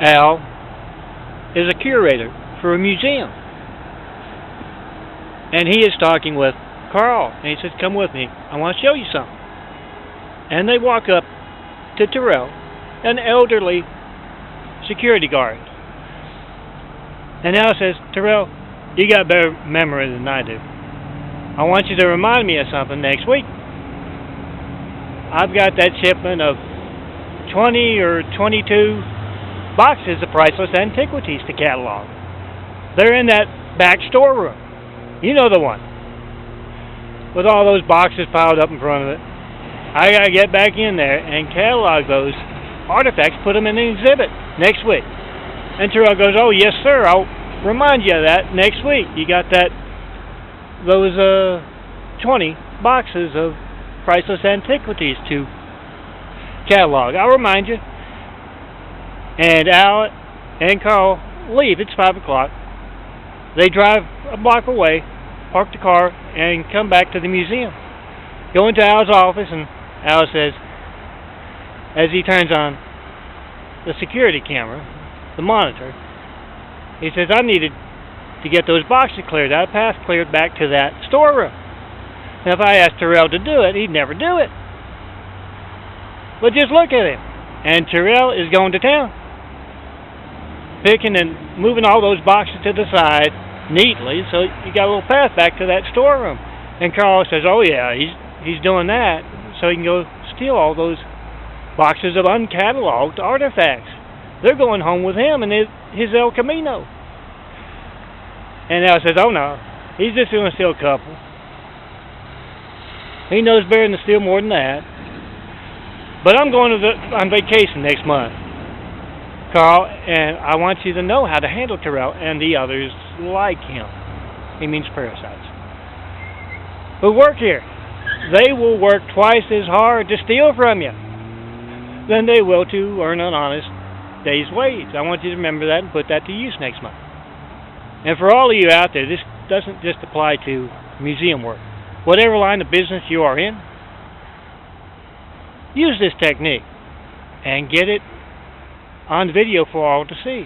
Al is a curator for a museum. And he is talking with Carl. And he says, come with me. I want to show you something. And they walk up to Terrel, an elderly security guard. And Al says, Terrel, you got better memory than I do. I want you to remind me of something next week. I've got that shipment of 20 or 22 boxes of priceless antiquities to catalog. They're in that back storeroom. You know the one. With all those boxes piled up in front of it. I gotta get back in there and catalog those artifacts, put them in an exhibit next week. And Terrel goes, oh yes sir, I'll remind you of that next week. You got those 20 boxes of priceless antiquities to catalog. I'll remind you. And Al and Carl leave. It's 5 o'clock. They drive a block away, park the car, and come back to the museum. Go into Al's office, and Al says, as he turns on the security camera, the monitor, he says, I needed to get those boxes cleared out, path cleared back to that storeroom. Now, if I asked Terrel to do it, he'd never do it. But just look at him. And Terrel is going to town, picking and moving all those boxes to the side neatly, so you got a little path back to that storeroom. And Carl says, oh yeah, he's doing that so he can go steal all those boxes of uncatalogued artifacts. They're going home with him and his El Camino. And Al says, oh no, he's just going to steal a couple. He knows better than to steal more than that. But I'm going on vacation next month, Carl, and I want you to know how to handle Terrel and the others like him. He means parasites. Who work here. They will work twice as hard to steal from you than they will to earn an honest day's wage. I want you to remember that and put that to use next month. And for all of you out there, this doesn't just apply to museum work. Whatever line of business you are in, use this technique and get it on video for all to see.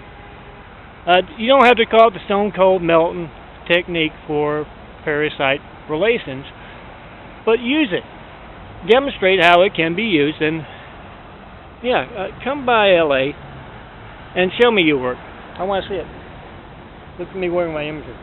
You don't have to call it the Stone Cold MELTON technique for parasite relations, but use it. Demonstrate how it can be used, and come by LA and show me your work. I want to see it. Look at me wearing my images.